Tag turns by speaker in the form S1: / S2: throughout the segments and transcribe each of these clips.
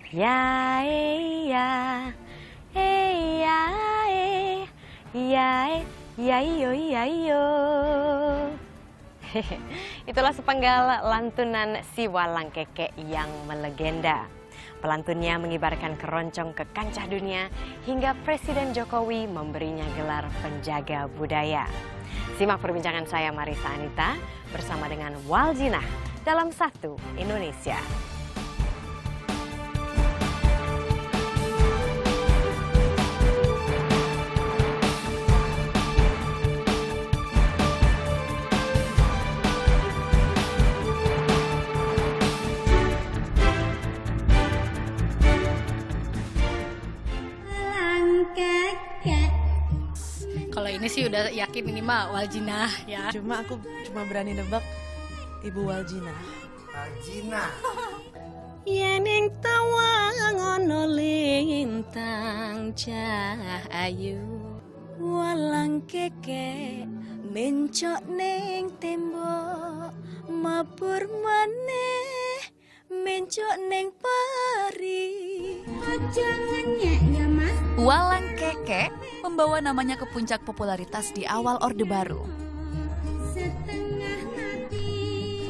S1: Ya, ya, ya, ya, ya, yo, ya, yo. Itulah sepenggal lantunan si Walang Keke yang melegenda. Pelantunnya mengibarkan keroncong ke kancah dunia hingga Presiden Jokowi memberinya gelar penjaga budaya. Simak perbincangan saya Marisa Anita bersama dengan Waljina dalam Satu Indonesia.
S2: Kalau ini sih udah yakin ini mah Waljina ya.
S3: Aku cuma berani nebak Ibu Waljina.
S4: Waljina.
S1: Yening tawang ono lintang cahayu, Walang Keke mencok ning tembok, mabur maneh mencok ning pari. Jangan ya Mas.
S5: Walang Keke membawa namanya ke puncak popularitas di awal Orde Baru.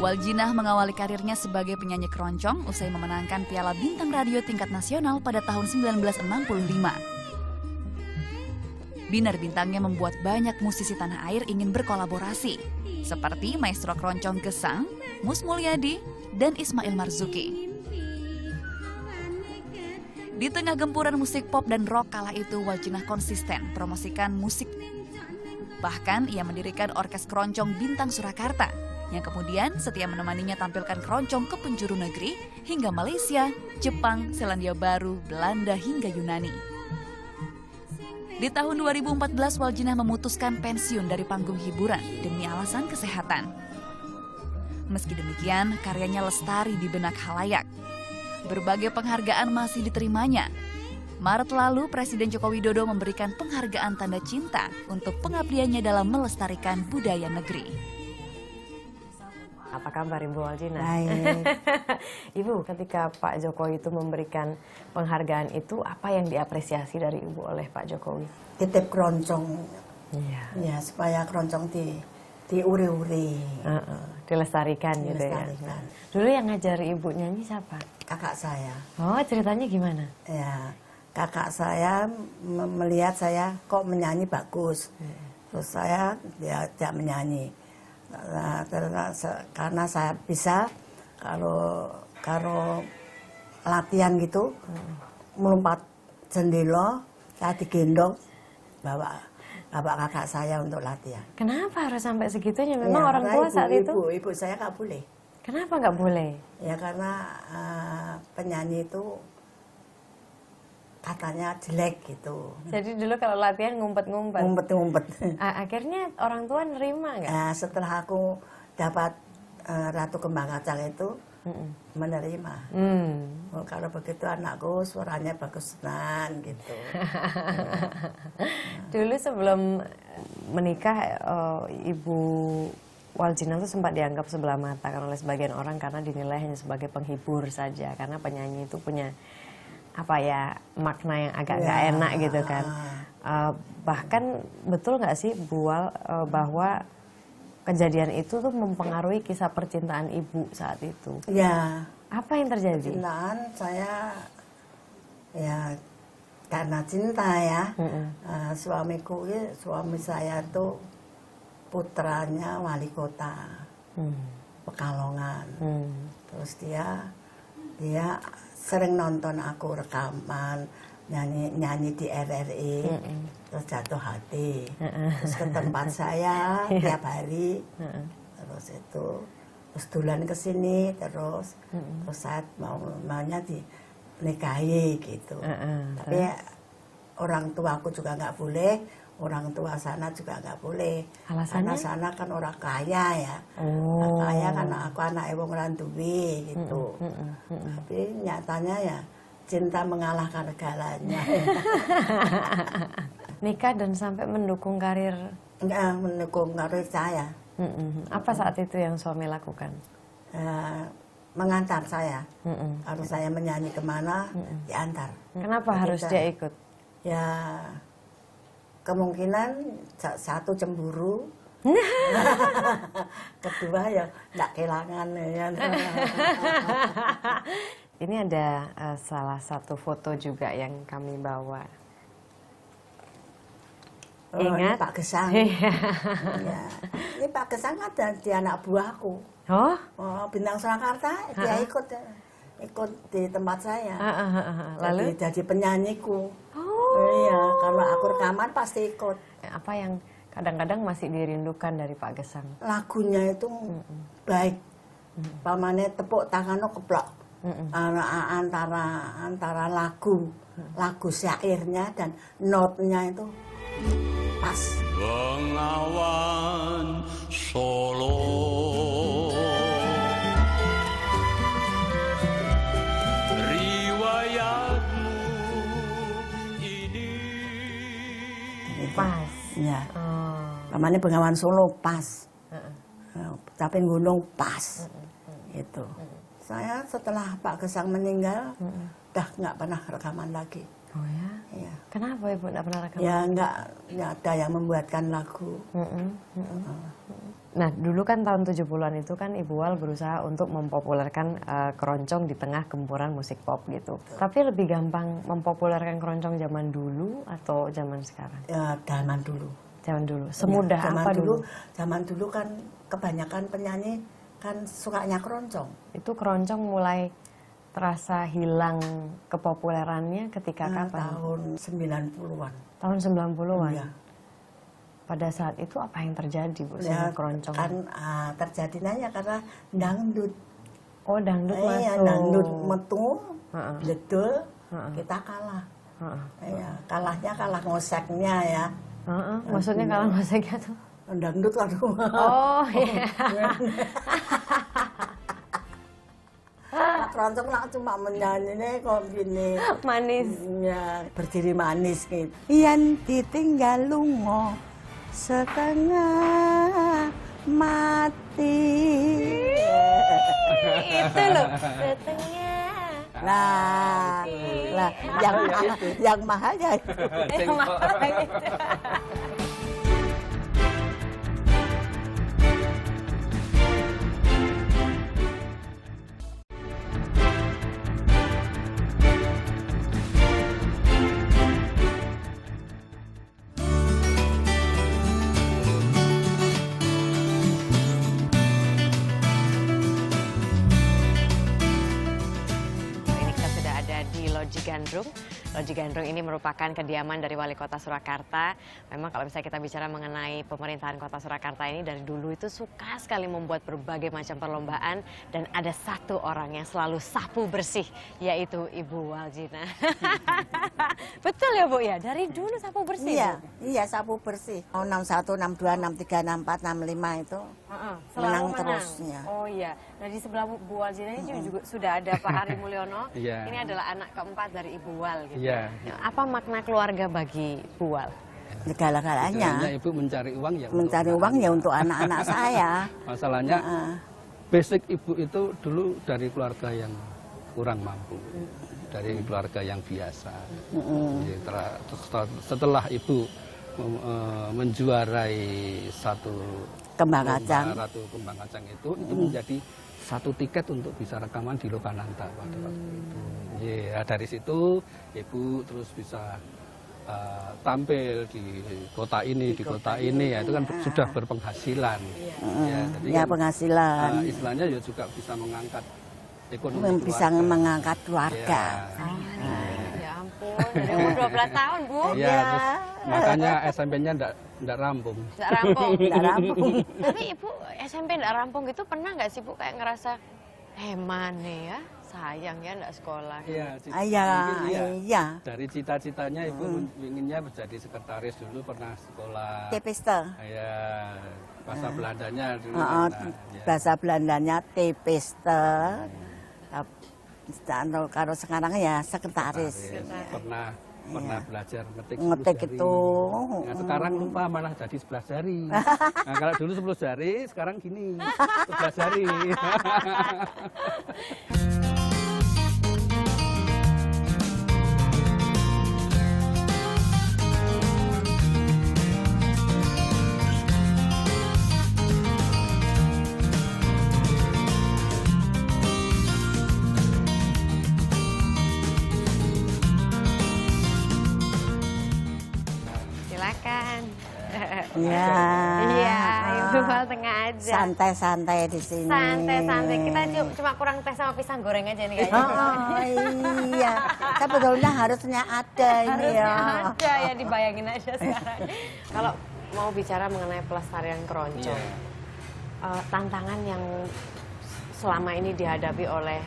S5: Waljina mengawali karirnya sebagai penyanyi keroncong usai memenangkan Piala Bintang Radio tingkat nasional pada tahun 1965. Binar bintangnya membuat banyak musisi tanah air ingin berkolaborasi, seperti maestro keroncong Gesang, Mus Mulyadi, dan Ismail Marzuki. Di tengah gempuran musik pop dan rock kala itu, Waljina konsisten promosikan musik. Bahkan ia mendirikan orkes keroncong Bintang Surakarta, yang kemudian setia menemaninya tampilkan keroncong ke penjuru negeri hingga Malaysia, Jepang, Selandia Baru, Belanda hingga Yunani. Di tahun 2014, Waljina memutuskan pensiun dari panggung hiburan demi alasan kesehatan. Meski demikian, karyanya lestari di benak khalayak. Berbagai penghargaan masih diterimanya. Maret lalu, Presiden Joko Widodo memberikan penghargaan tanda cinta untuk pengabdiannya dalam melestarikan budaya negeri.
S1: Apa kabar Ibu Waljina?
S3: Baik.
S1: Ibu, ketika Pak Jokowi itu memberikan penghargaan itu, apa yang diapresiasi dari Ibu oleh Pak Jokowi?
S3: Titip keroncong.
S1: Iya.
S3: Ya, supaya keroncong diuri-uri.
S1: Dilestarikan gitu ya.
S3: Dilestarikan.
S1: Dulu yang ngajari Ibu nyanyi siapa?
S3: Kakak saya.
S1: Oh, ceritanya gimana?
S3: Ya, kakak saya melihat saya kok menyanyi bagus. Terus saya tidak menyanyi. Nah, karena saya bisa kalau latihan gitu melompat jendela, saya digendong bawa kakak saya untuk latihan.
S1: Kenapa harus sampai segitunya? Memang
S3: Ya,
S1: orang
S3: karena
S1: tua saat itu?
S3: Ibu saya nggak boleh.
S1: Kenapa nggak boleh?
S3: Ya karena penyanyi itu katanya jelek gitu.
S1: Jadi dulu kalau latihan ngumpet-ngumpet.
S3: Ngumpet-ngumpet.
S1: Akhirnya orang tua nerima nggak?
S3: Nah, setelah aku dapat Ratu Kembang Kacang itu menerima. Oh, kalau begitu anakku suaranya bagus tenan gitu.
S1: Dulu sebelum menikah, Ibu Waljina itu sempat dianggap sebelah mata kan oleh sebagian orang karena dinilai hanya sebagai penghibur saja. Karena penyanyi itu punya makna yang agak nggak enak gitu kan. Bahkan betul nggak sih Bu Wal bahwa kejadian itu tuh mempengaruhi kisah percintaan Ibu saat itu?
S3: Ya.
S1: Apa yang terjadi?
S3: Percintaan saya ya karena cinta ya. Suami saya tuh putranya wali kota Pekalongan. Terus dia sering nonton aku rekaman nyanyi di RRI, terus jatuh hati, terus ke tempat saya tiap hari, terus dulan ke sini, terus saya maunya dinikahi gitu. Tapi orang tua aku juga nggak boleh. Orang tua sana juga nggak boleh.
S1: Alasannya?
S3: Karena sana kan orang kaya ya. Orang kaya kan aku anak wong ora duwe gitu. Tapi nyatanya ya cinta mengalahkan segalanya.
S1: Nikah dan sampai mendukung karir.
S3: Enggak mendukung karir saya.
S1: Apa saat itu yang suami lakukan?
S3: mengantar saya. Kalau saya menyanyi kemana, diantar.
S1: Kenapa
S3: Jadi
S1: harus
S3: saya-
S1: dia ikut?
S3: Ya kemungkinan satu cemburu, kedua ya nggak kehilangan ya.
S1: Ini ada salah satu foto juga yang kami bawa.
S3: Oh, ini
S1: Ingat?
S3: Pak Gesang.
S1: Iya.
S3: Ya. Ini Pak Gesang ada di anak buahku.
S1: Oh,
S3: Oh, Bintang Surakarta dia ikut di tempat saya.
S1: lalu
S3: Jadi penyanyiku.
S1: oh,
S3: Iya, kalau aku rekaman pasti ikut.
S1: apa yang kadang-kadang masih dirindukan dari Pak Gesang?
S3: Lagunya itu baik. Pamane tepuk tangannya keplok. Antara lagu syairnya dan notnya itu pas.
S4: Bengawan Solo riwayatmu ini
S1: Pas.
S3: Ya,
S1: Oh.
S3: pamane Bengawan Solo pas. Tapi gunung pas. Itu. Saya setelah Pak Gesang meninggal, dah nggak pernah rekaman lagi.
S1: Oh ya?
S3: Ya.
S1: Kenapa Ibu nggak pernah rekaman?
S3: Ya nggak ada yang membuatkan lagu.
S1: Nah, dulu kan tahun 70-an itu kan Ibu Wal berusaha untuk mempopulerkan keroncong di tengah gempuran musik pop gitu. Tapi lebih gampang mempopulerkan keroncong zaman dulu atau zaman sekarang?
S3: Ya, zaman dulu.
S1: Zaman dulu. Semudah
S3: Ya, zaman
S1: apa dulu?
S3: Zaman dulu kan kebanyakan penyanyi kan sukanya keroncong.
S1: Itu keroncong mulai terasa hilang kepopulerannya ketika kapan?
S3: Tahun 90-an.
S1: Tahun 90-an.
S3: Iya.
S1: Pada saat itu apa yang terjadi Bu
S3: Ya,
S1: sama keroncong?
S3: kan terjadinya ya karena dangdut.
S1: Oh, dangdut
S3: Iya,
S1: masuk.
S3: dangdut metu,
S1: Heeh.
S3: bledul,
S1: Heeh.
S3: kita kalah.
S1: Heeh.
S3: Iya, kalahnya kalah ngoseknya ya.
S1: Heeh, maksudnya kalau musiknya tuh.
S3: Dangdut waduh.
S1: Oh, iya.
S3: Keroncong lah cuma menyanyi nih kok gini.
S1: Manis.
S3: Ya, berdiri manis gitu. Yen ditinggal lunga setengah mati.
S1: Itu loh. Setengah.
S3: Nah, lah yang mahal ya itu.
S1: Ini kita sudah ada di Loji Gandrung. Loji Gandrung ini merupakan kediaman dari Wali Kota Surakarta. Memang kalau misalnya kita bicara mengenai pemerintahan Kota Surakarta ini dari dulu itu suka sekali membuat berbagai macam perlombaan dan ada satu orang yang selalu sapu bersih yaitu Ibu Waljina. Betul ya Bu ya? Dari dulu sapu bersih.
S3: Iya,
S1: Bu?
S3: iya sapu bersih. Oh, 61, 62, 63, 64, 65 itu.
S1: Selalu
S3: Menang terus, ya.
S1: Oh iya. Nah di sebelah Bu Waljina ini juga sudah ada Pak Hari Mulyono.
S6: Iya.
S1: Ini adalah anak keempat dari Ibu Wal. Gitu.
S6: Iya.
S1: Apa makna keluarga bagi Bu Wal?
S3: Segala-galanya.
S6: Istilahnya ibu mencari uang ya.
S3: Mencari uang ya untuk anak-anak saya.
S6: Masalahnya
S3: Heeh.
S6: basic ibu itu dulu dari keluarga yang kurang mampu, dari keluarga yang biasa. Jadi setelah ibu menjuarai satu
S3: Kembang
S6: lomba
S3: kacang.
S6: Ratu Kembang Kacang itu menjadi satu tiket untuk bisa rekaman di Lokananta pada waktu itu. Ya, dari situ ibu terus bisa tampil di kota ini, di kota ini, ya itu kan sudah berpenghasilan. Ya, jadi
S3: Ya
S6: kan,
S3: penghasilan.
S6: istilahnya ya juga bisa mengangkat ekonomi
S3: Bisa
S6: keluarga.
S3: mengangkat keluarga.
S1: Ya ampun, dari umur 12 tahun Bu.
S6: Ya, terus makanya SMP-nya enggak rampung.
S1: Nggak rampung.
S3: Nggak rampung.
S1: Tapi Ibu SMP nggak rampung gitu pernah nggak sih Bu kayak ngerasa mana ya sayang ya nggak sekolah.
S6: Iya,
S3: Iya,
S6: mungkin
S3: iya.
S6: Dari cita-citanya ibu inginnya menjadi sekretaris dulu, pernah sekolah.
S3: Tepiste.
S6: Ya, bahasa Belandanya dulu.
S3: Heeh,
S6: ya.
S3: bahasa Belandanya tepiste. Kalau sekarang ya sekretaris.
S6: Pernah pernah belajar ngetik 10
S3: Ngetik
S6: jari.
S3: itu.
S6: Nah, sekarang lupa malah jadi 11 jari. Nah, kalau dulu 10 jari, sekarang gini 11 jari.
S1: Silakan.
S3: Ya.
S1: Iya, Ibu Mal tengah aja.
S3: Santai-santai di sini.
S1: Santai-santai. Kita cuma kurang teh sama pisang goreng aja nih kayaknya.
S3: Oh iya, sebetulnya harusnya ada ini ya.
S1: Harusnya ada ya, dibayangin aja sekarang. Kalau mau bicara mengenai pelestarian keroncong, tantangan yang selama ini dihadapi oleh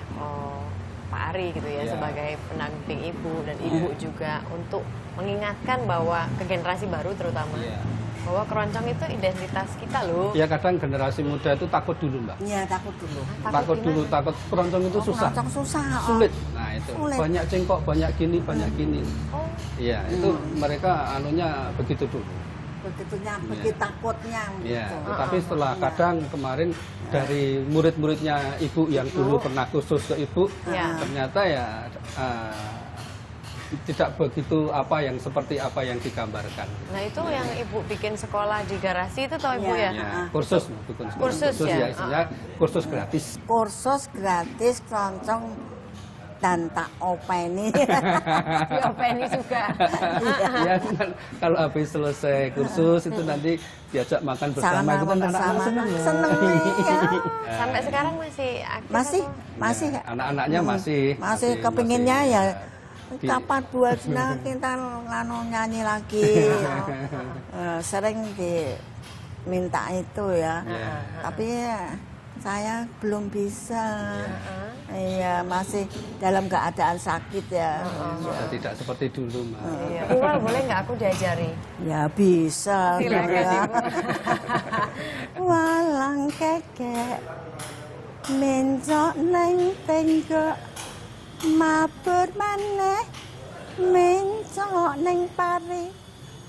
S1: Pak Ari gitu ya,
S6: Iya.
S1: sebagai pendamping ibu dan ibu juga untuk mengingatkan bahwa ke generasi baru terutama
S6: Iya.
S1: bahwa keroncong itu identitas kita loh.
S6: Ya kadang generasi muda itu takut dulu Mbak.
S3: Iya, takut dulu.
S6: Takut dulu, takut keroncong itu susah.
S3: Keroncong susah.
S6: Sulit. Nah itu
S3: Sulit.
S6: banyak cengkok, banyak gini, banyak gini.
S1: Oh,
S6: Iya, itu mereka anunya begitu dulu.
S3: Begitunya, begitu takutnya.
S6: Iya,
S3: gitu.
S6: tetapi setelah kadang kemarin dari murid-muridnya ibu yang dulu pernah khusus ke ibu,
S1: Iya.
S6: ternyata ya tidak begitu seperti apa yang digambarkan.
S1: nah itu yang ibu bikin sekolah di garasi itu toh ibu
S3: Iya.
S1: ya?
S6: Ya, kursus bukan sekolah.
S1: Kursus ya?
S6: Istilahnya kursus gratis.
S3: Kursus gratis keroncong dan tak openi.
S1: Diopeni juga.
S6: Ya, kalau habis selesai kursus itu nanti diajak makan bersama itu kan anak-anak senang ya.
S3: Seneng iya.
S1: Sampai sekarang masih aktif
S3: Masih,
S1: atau?
S3: masih.
S6: Ya, anak-anaknya masih
S3: Kepinginnya ya
S6: di-
S3: kapan buatnya kita nyanyi lagi. Sering diminta itu ya.
S6: Ya.
S3: Tapi ya, saya belum bisa. Iya, masih dalam keadaan sakit ya.
S6: Sudah tidak seperti dulu, Mbak.
S1: Iya. Uwal boleh nggak aku diajari?
S3: Ya bisa.
S1: Silakan
S3: ya.
S1: ibu.
S3: Walang kekek mencok neng tenggok mabur maneh mencok neng pari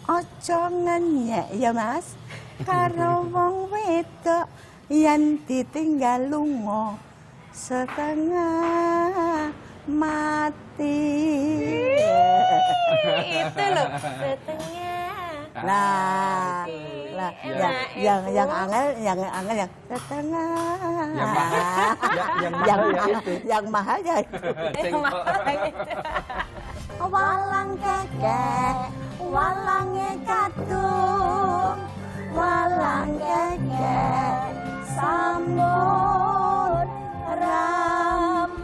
S3: ojo ngenyek ya Mas karo wong wedok yen ditinggal lunga setengah mati.
S1: Itu loh setengah.
S3: Lah,
S6: Ya.
S3: yang angel yang setengah.
S6: Yang mahal, yang mahal ya itu.
S3: Yang mahal ya itu.
S6: Cengkok.
S3: Walang kekek, walange kadung, walang kekek, sambut rampung.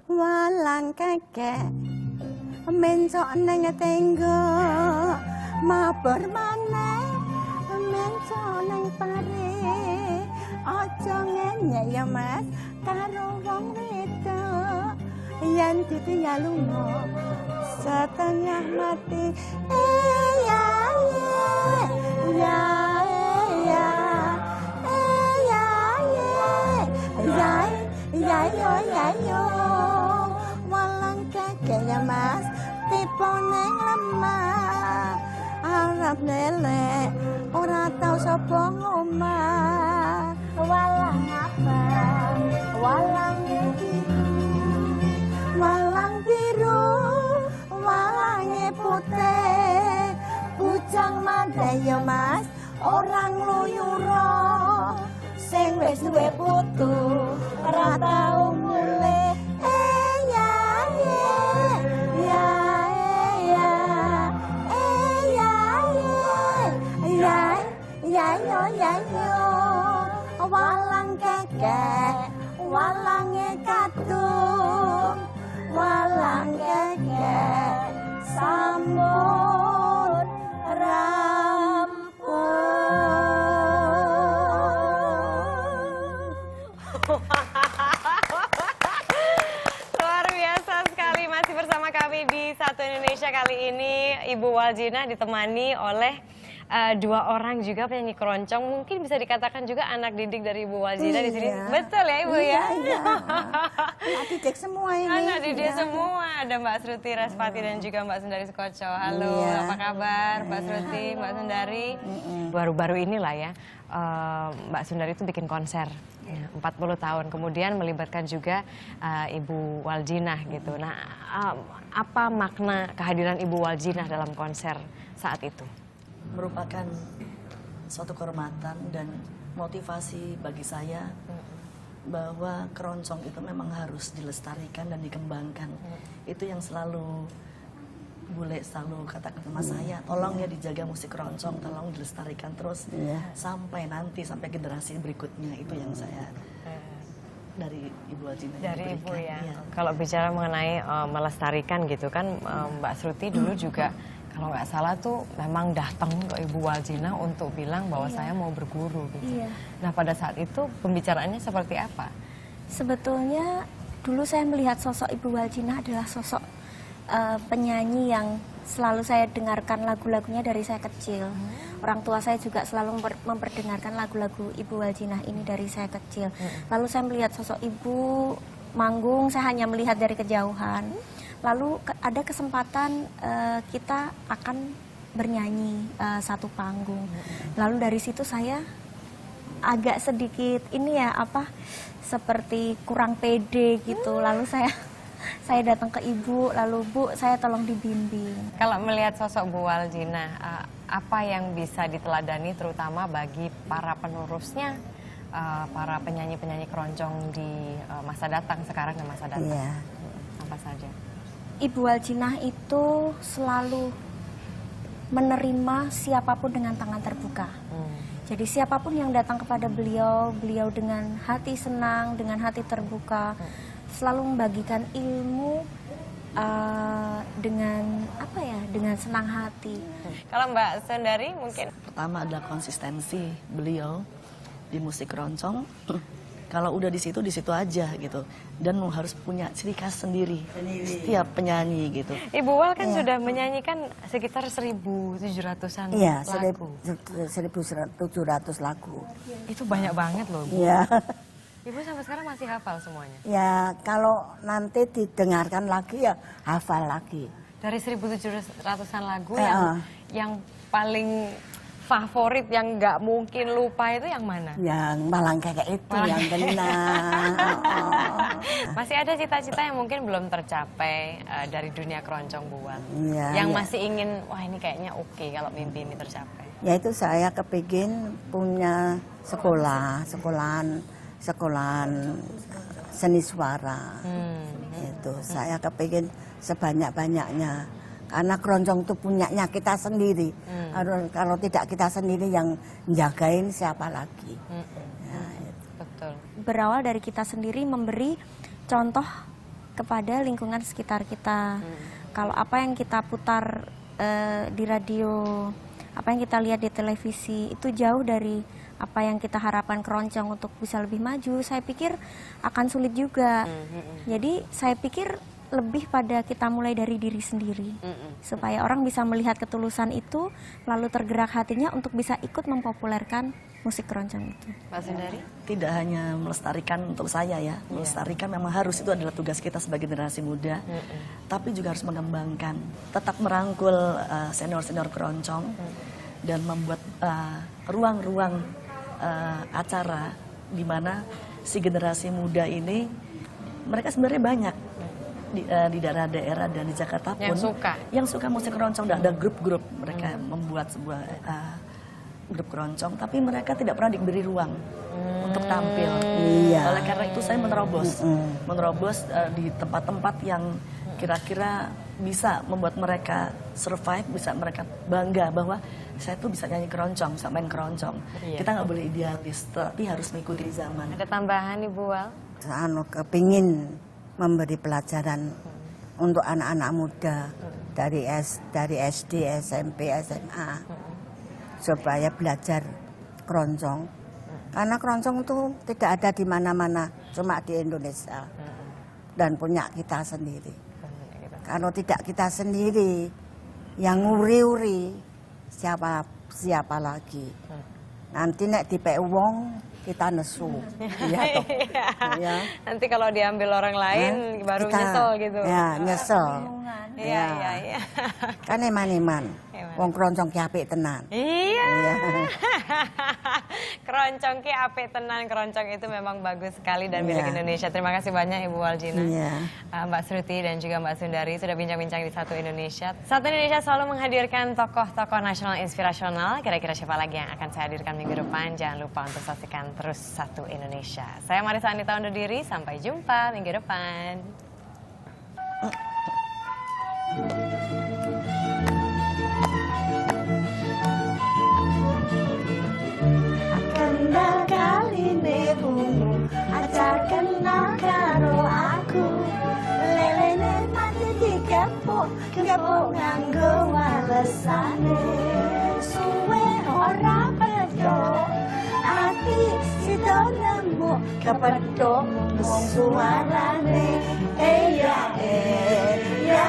S3: Walang kekek mencok neng tenggo mabur maneh mencok neng pare aja ngenyek ya Mas karo wong wedok yen ditinggal lunga setengah mati ya ya ya ya ya ya walang kekek ya Mas tipe neng lemah arep lelek ora tau sapa ngomah walang apa walang biru walange putih bujang mandai ya Mas orang luyura sing wis duwe putu ora tau mulih ya walang kekek walange kadung walang kekek sambut rampung.
S1: kali ini Ibu Waljina ditemani oleh dua orang juga penyanyi keroncong, mungkin bisa dikatakan juga anak didik dari Ibu Waljina di sini.
S3: Iya.
S1: Betul ya Ibu ya?
S3: Iya. Anak didik semua ini.
S1: Anak didik
S3: Iya.
S1: semua, ada Mbak Sruti Respati dan juga Mbak Sundari Sukoco. Halo,
S3: Iya.
S1: apa kabar Mbak Sruti, Mbak Sundari? Baru-baru inilah ya, Mbak Sundari itu bikin konser. Ya, 40 tahun kemudian melibatkan juga Ibu Waljina gitu. Nah, apa makna kehadiran Ibu Waljina dalam konser saat itu?
S7: Merupakan suatu kehormatan dan motivasi bagi saya bahwa keroncong itu memang harus dilestarikan dan dikembangkan. Itu yang selalu Bule selalu katakan sama saya, tolong ya dijaga musik keroncong, tolong dilestarikan terus sampai nanti, sampai generasi berikutnya. Itu yang saya dari Ibu Waljina
S1: Dari Ibu
S7: diberikan.
S1: ya.
S7: Iya.
S1: Kalau bicara mengenai melestarikan gitu kan, Mbak Sruti dulu juga kalau nggak salah tuh memang datang ke Ibu Waljina untuk bilang bahwa saya mau berguru gitu.
S8: Iya.
S1: Nah pada saat itu pembicaraannya seperti apa?
S8: Sebetulnya dulu saya melihat sosok Ibu Waljina adalah sosok penyanyi yang selalu saya dengarkan lagu-lagunya dari saya kecil. Orang tua saya juga selalu memperdengarkan lagu-lagu Ibu Waljina ini dari saya kecil. Lalu saya melihat sosok ibu manggung, saya hanya melihat dari kejauhan. Lalu ada kesempatan kita akan bernyanyi satu panggung. Lalu dari situ saya agak sedikit ini ya seperti kurang pede gitu. Lalu saya datang ke ibu, lalu Bu, saya tolong dibimbing.
S1: Kalau melihat sosok Bu Waljina, apa yang bisa diteladani terutama bagi para penerusnya, para penyanyi-penyanyi keroncong di masa datang, sekarang dan masa datang?
S3: Iya.
S1: Apa saja?
S8: Ibu Waljina itu selalu menerima siapapun dengan tangan terbuka. Jadi siapapun yang datang kepada beliau dengan hati senang, dengan hati terbuka, selalu membagikan ilmu dengan senang hati.
S1: Kalau Mbak Sundari mungkin?
S7: Pertama adalah konsistensi beliau di musik keroncong. Kalau udah di situ aja gitu. Dan harus punya ciri khas sendiri. Setiap penyanyi gitu.
S1: Ibu Wal kan sudah menyanyikan sekitar 1.700-an
S3: Iya,
S1: lagu.
S3: 1.700 lagu.
S1: Itu banyak banget loh Bu.
S3: Iya.
S1: Ibu sampai sekarang masih hafal semuanya?
S3: Ya, kalau nanti didengarkan lagi ya hafal lagi.
S1: Dari 1.700-an lagu
S3: Iya.
S1: yang paling favorit, yang nggak mungkin lupa itu yang mana?
S3: Yang malang kayak itu, yang tenang.
S1: Masih ada cita-cita yang mungkin belum tercapai dari dunia keroncong Bu Wal?
S3: Iya,
S1: Yang
S3: iya.
S1: masih ingin, wah ini kayaknya oke kalau mimpi ini tercapai.
S3: Yaitu saya kepingin punya sekolahan seni suara. Itu saya kepingin sebanyak-banyaknya. Karena keroncong itu punyanya kita sendiri. Kalau tidak kita sendiri yang jagain siapa lagi? Ya, itu.
S1: Betul.
S8: Berawal dari kita sendiri memberi contoh kepada lingkungan sekitar kita. Kalau apa yang kita putar di radio, apa yang kita lihat di televisi itu jauh dari apa yang kita harapkan keroncong untuk bisa lebih maju, saya pikir akan sulit juga. Jadi saya pikir lebih pada kita mulai dari diri sendiri, supaya orang bisa melihat ketulusan itu, lalu tergerak hatinya untuk bisa ikut mempopulerkan musik keroncong itu.
S1: Mbak Sundari?
S7: Tidak hanya melestarikan untuk saya ya, melestarikan memang harus, itu adalah tugas kita sebagai generasi muda, tapi juga harus mengembangkan, tetap merangkul senior-senior keroncong dan membuat ruang-ruang acara di mana si generasi muda ini, mereka sebenarnya banyak di daerah-daerah dan di Jakarta pun yang suka musik keroncong. Ada grup-grup mereka membuat sebuah grup keroncong, tapi mereka tidak pernah diberi ruang untuk tampil.
S3: Iya.
S7: Oleh karena itu saya menerobos di tempat-tempat yang kira-kira bisa membuat mereka survive, bisa mereka bangga bahwa saya tuh bisa nyanyi keroncong, bisa main keroncong. Kita nggak boleh idealis, tapi harus mengikuti zaman.
S1: Ada tambahan Ibu Wal?
S3: Kepingin memberi pelajaran untuk anak-anak muda dari SD, SMP, SMA supaya belajar keroncong. Karena keroncong itu tidak ada di mana-mana, cuma di Indonesia dan punya kita sendiri. Kalau tidak kita sendiri, yang nguri-uri siapa lagi. Nanti nek dipek wong kita nesu. Iya toh. Ya.
S1: Nanti kalau diambil orang lain baru nyesel gitu.
S3: Ya, nyesel.
S1: Iya.
S3: Kan eman-eman. Wong keroncong ki apik tenan.
S1: Iya. Keroncong ki apik tenan, keroncong itu memang bagus sekali dan milik Indonesia. Terima kasih banyak Ibu Waljina, Mbak Sruti dan juga Mbak Sundari sudah bincang-bincang di Satu Indonesia. Satu Indonesia selalu menghadirkan tokoh-tokoh nasional inspirasional. Kira-kira siapa lagi yang akan saya hadirkan minggu depan? Jangan lupa untuk saksikan terus Satu Indonesia. Saya Marisa Anita undur diri, sampai jumpa minggu depan.
S3: Kendal kaline bungu aja kenal karo aku lelene mati dikepuk nganggo walesane suwe ora pedok ati sida nemu kepethuk wong suarane ya ya ya